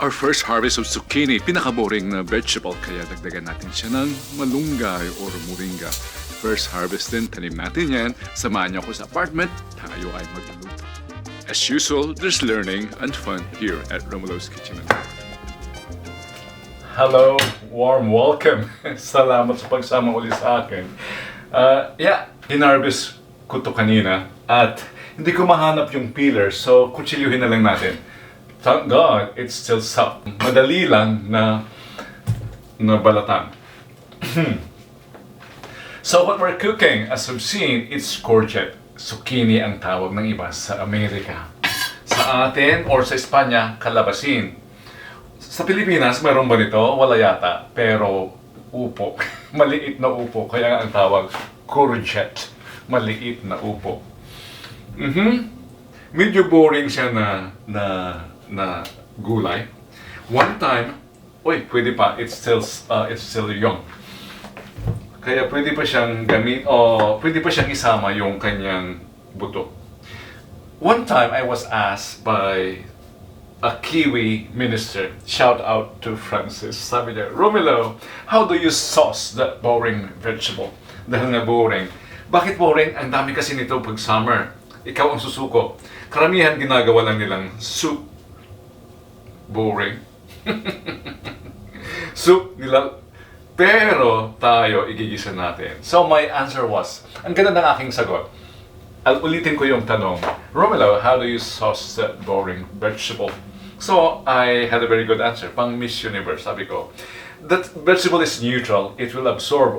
Our first harvest of zucchini, pinaka-boring na vegetable, kaya dagdagan natin siya ng malunggay or moringa. First harvest din, tanim natin yan. Samahan niyo ako sa apartment, tayo ay magluluto. As usual, there's learning and fun here at Romulo's Kitchen and Bar. Hello, warm welcome. Salamat sa pagsama ulit sa akin. Hinarvest ko to kanina at hindi ko mahanap yung peeler, so kutsilyuhin na lang natin. Thank God, it's still soft. Madali lang na balatan. So what we're cooking, as we've seen, it's courgette. Zucchini ang tawag ng iba sa Amerika. Sa atin, or sa Espanya, kalabasin. Sa Pilipinas, mayroon ba nito? Wala yata. Pero, upo. Maliit na upo. Kaya ang tawag, courgette. Maliit na upo. Medyo boring siya na gulay. One time, pwede pa, it's still young. Kaya pwede pa siyang pwede pa siyang isama yung kanyang buto. One time I was asked by a Kiwi minister, shout out to Francis, sabi niya, Romulo, how do you sauce that boring vegetable? Dahil nga boring. Bakit boring? Ang dami kasi nito pag summer. Ikaw ang susuko. Karamihan ginagawa lang nilang soup. Boring. Soup nila. Pero tayo igigisa natin. So my answer was, ang ganda ng aking sagot. Ulitin ko yung tanong, Romulo, how do you sauce that boring vegetable? So I had a very good answer. Pang Miss Universe, sabi ko, that vegetable is neutral. It will absorb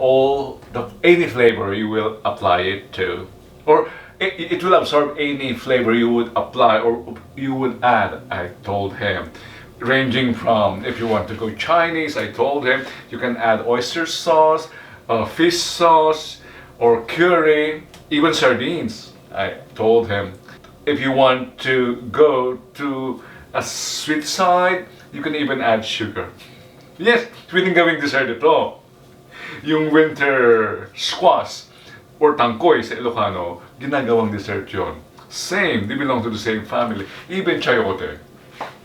any flavor you will apply it to. Or it will absorb any flavor you would apply or you would add, I told him. Ranging from, if you want to go Chinese, I told him, you can add oyster sauce, fish sauce, or curry, even sardines. I told him, if you want to go to a sweet side, you can even add sugar. Yes, pwedeng gawing dessert ito. Yung winter squash, or tangkoy sa Ilocano, ginagawang dessert yon. Same, they belong to the same family. Even chayote.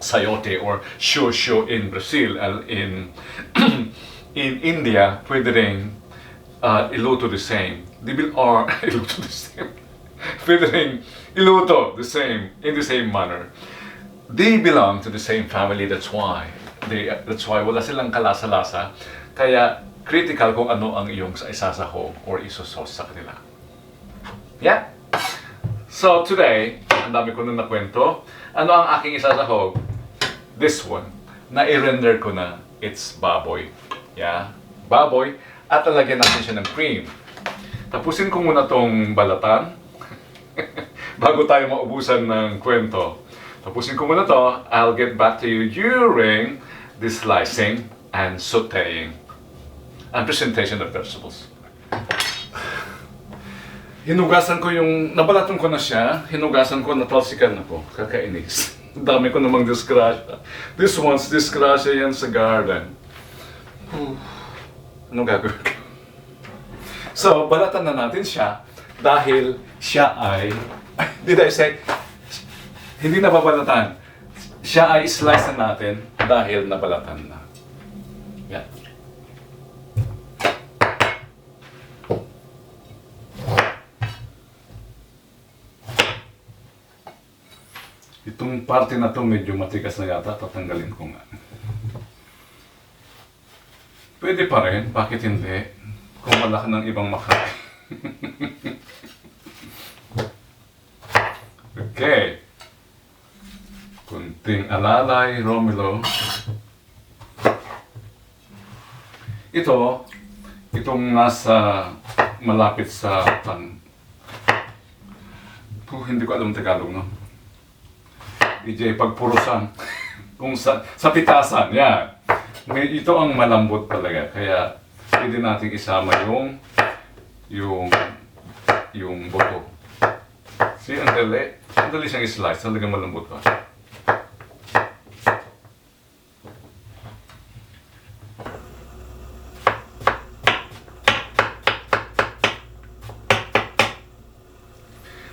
Sayote or shosho in Brazil, in India, pwede rin iluto the same. Iluto the same. Pwede rin iluto the same, in the same manner. They belong to the same family, that's why wala silang kalasa-lasa. Kaya critical kung ano ang iyong isasahog or isosos sa kanila. Yeah. So today, ang dami ko na nakwento. Ano ang aking isasahog? This one. Na-i-render ko na. It's baboy. Yeah? Baboy. At lalagyan natin siya ng cream. Tapusin ko muna tong balatan. Bago tayo maubusan ng kwento. Tapusin ko muna to. I'll get back to you during the slicing and sauteing and presentation of vegetables. Hinugasan ko nabalatan ko na siya, hinugasan ko, natalsikan ako, kakainis. Dami ko namang disgrasya. This one's disgrasya yan sa garden. Anong gagawin ko? So, balatan na natin siya dahil siya ay, hindi na babalatan. Siya ay slice na natin dahil nabalatan na. Yan. Itong parte na to medyo matigas na yata, tatanggalin ko nga. Pwede pa rin, bakit hindi? Kung wala ka ng ibang makain. Okay. Kunting alalay, Romulo. Itong nasa malapit sa hindi ko alam Tagalog, no? Pagpurusan. Kung sa pitasan, yan. Ito ang malambot talaga. Kaya pwede natin isama yung buto. See, ang dali siyang i-slice. Talagang malambot pa.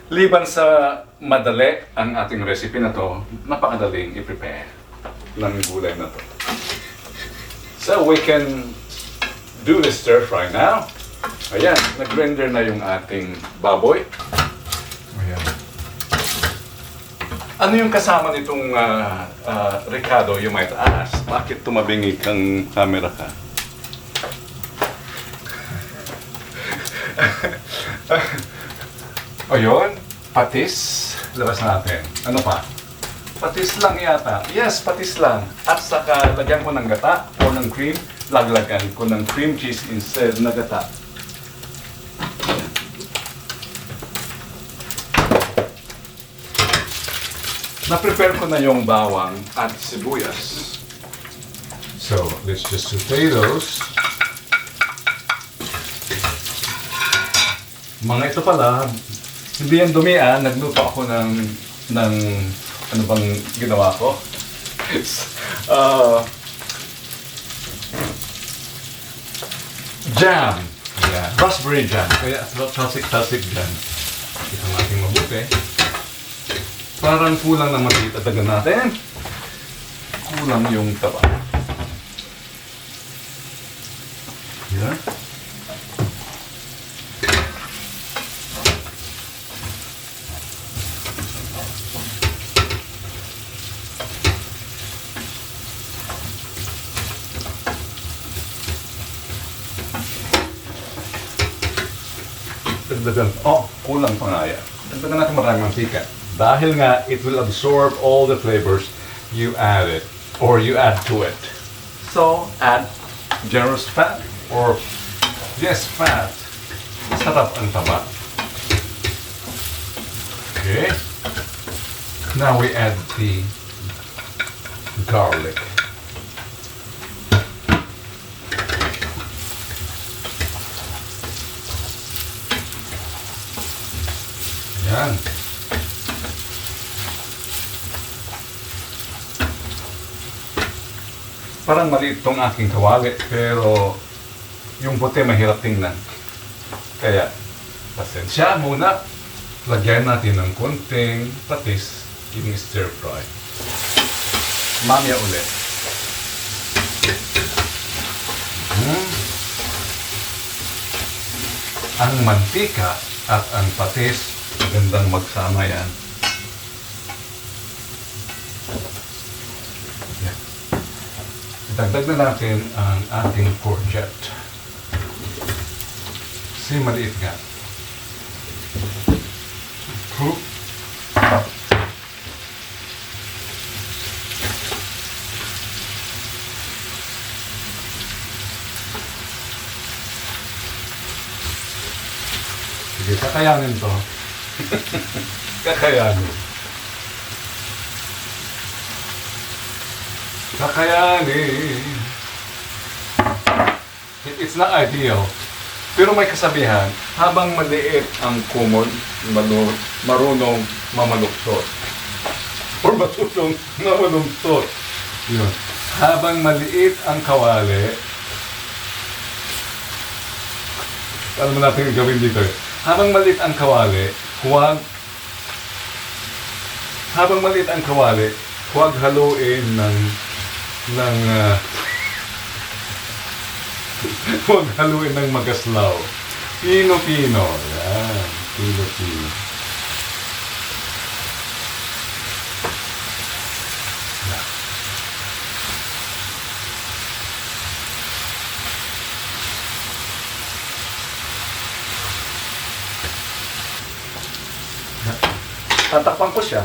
Liban sa madali ang ating recipe na to, napakadaling i-prepare. ng gulay na to. So we can do the stir-fry now. Ayan, nag-render na yung ating baboy. Ayan. Ano yung kasama nitong Ricardo, you might ask? Bakit tumabingi kang camera ka? Ayun, patis. Labas natin. Ano pa? Patis lang yata. Yes, patis lang. At saka lagyan ko ng gata o ng cream. Laglagan ko ng cream cheese instead na gata. Na-prepare ko na yung bawang at sibuyas. So, let's just saute those. Mga ito pala, hindi yan dumian. Nagluto ako ng ano bang ginawa ko? Jam. Yeah, raspberry jam. Kaya classic jam. Ito natin mabuti. Parang kulang naman dito. Dagan natin. Kulang yung taba. Yeah. Dagdagan. Oh, kulang pa nga yan. Dagdagan natin maraming mantika. Dahil nga, it will absorb all the flavors you added or you add to it. So, add generous fat or yes, fat. Sarap ang taba. Okay. Now we add the garlic. Yan. Parang maliit tong aking kawali, pero yung puti mahirap tingnan. Kaya, pasensya muna. Lagyan natin ng konting patis, yung stir-fry. Mamaya ulit. Ang mantika at ang patis, magandang magsama yan. Yan. Dagdag na natin ang ating courgette. Kasi maliit nga. Sige, kakayanin to. Kakayanin. Kakayanin. It's not ideal. Pero may kasabihan, habang maliit ang kumon, marunong mamaluktot. Or matutong mamaluktot. Yun. Habang maliit ang kawali, ano mo natin gawin dito? Habang maliit ang kawali, huwag haluin huwag haluin ng magaslaw. Pino-pino. Yan. Pino-pino. Yan. Tatakpan ko siya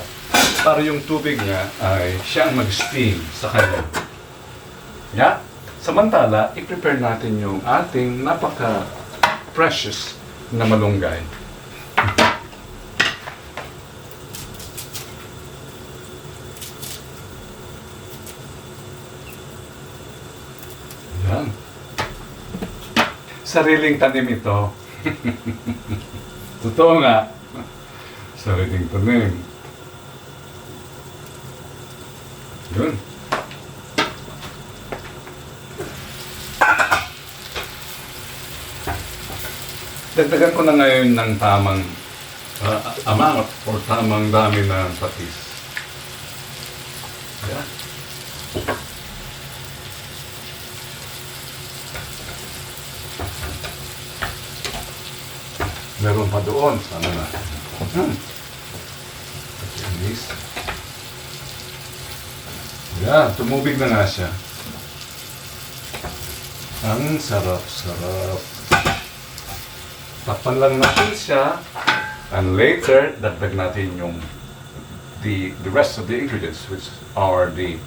para yung tubig niya ay siyang mag-steam sa kanya. Yeah? Samantala, i-prepare natin yung ating napaka-precious na malunggay. Yan. Sariling tanim ito. Totoo nga. Sariling tanim. Yun. Dagdagan ko na ngayon ng tamang amount or tamang dami ng patis. Yeah. Meron pa doon. Sana na. Chinese. Yan, tumubig na nga siya. Ang sarap-sarap. Takpan lang natin siya. And later, dagdag natin yung the rest of the ingredients, which are the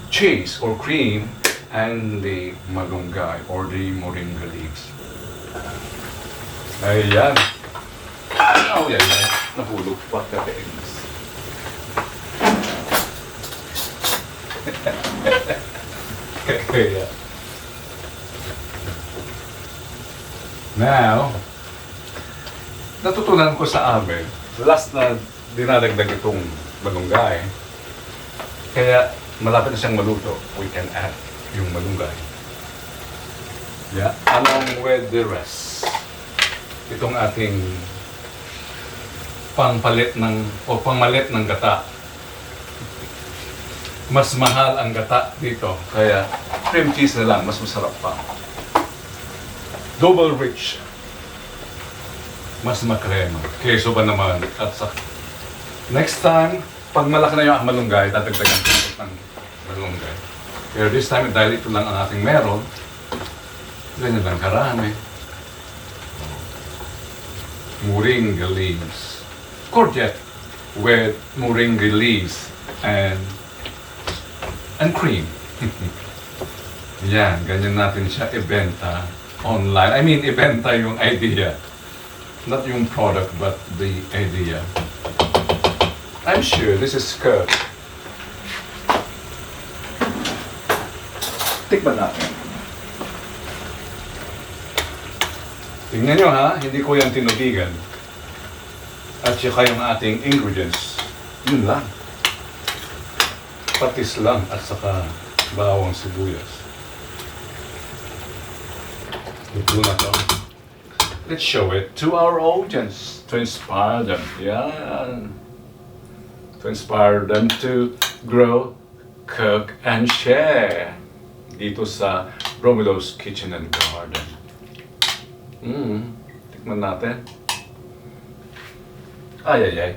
cheese or cream and the malunggay or the moringa leaves. Ayan. Oh, yan. Nahulog pa kapains. Kaya. Now, natutunan ko sa amin, last na dinadagdag itong malunggay, kaya malapit na siyang maluto, we can add yung malunggay. Yeah, along with the rest. Itong ating pangpalit ng, o pangmalit ng gata. Mas mahal ang gata dito, kaya cream cheese na lang, mas masarap pa. Double rich. Mas makrema. Keso ba naman? At sa next time, pag malaki na yung malunggay, tatagdagan ko ng malunggay. Pero this time, dahil ito lang ang ating meron, ganyan lang karami. Moringa leaves. Courgette with moringa leaves and cream. Yan, ganyan natin siya ibenta online. I mean, ibenta yung idea. Not yung product, but the idea. I'm sure this is good. Tikman natin. Tingnan nyo ha, hindi ko yan tinubigan. At saka yung ating ingredients, yun lang. Patis lang at saka bawang sibuyas. Ito na to. Let's show it to our audience to inspire them. Yeah. To inspire them to grow, cook, and share. Dito sa Romulo's Kitchen and Garden. Tikman natin. Ay, ay, ay.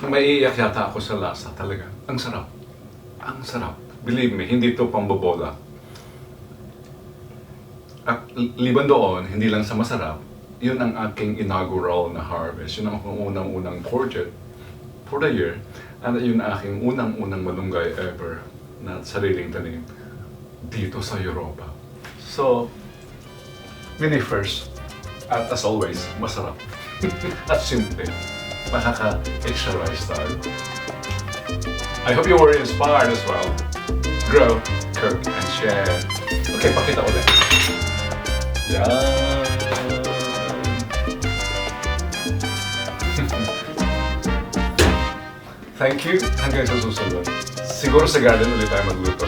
Maiiyak yata ako sa lasa talaga. Ang sarap. Ang sarap. Believe me, hindi ito pambobola. At liban doon, hindi lang sa masarap, yun ang aking inaugural na harvest. Yun ang unang-unang courgette for the year. And yun ang aking unang-unang malunggay ever na sariling tanim dito sa Europa. So, mini first. At as always, masarap. At simple. Makaka-extra rice tayo. I hope you were inspired as well. Grow, cook, and share. Okay, pakita ulit. Yan. Thank you. Hanggang sa susunod. Siguro sa garden ulit tayo magluto.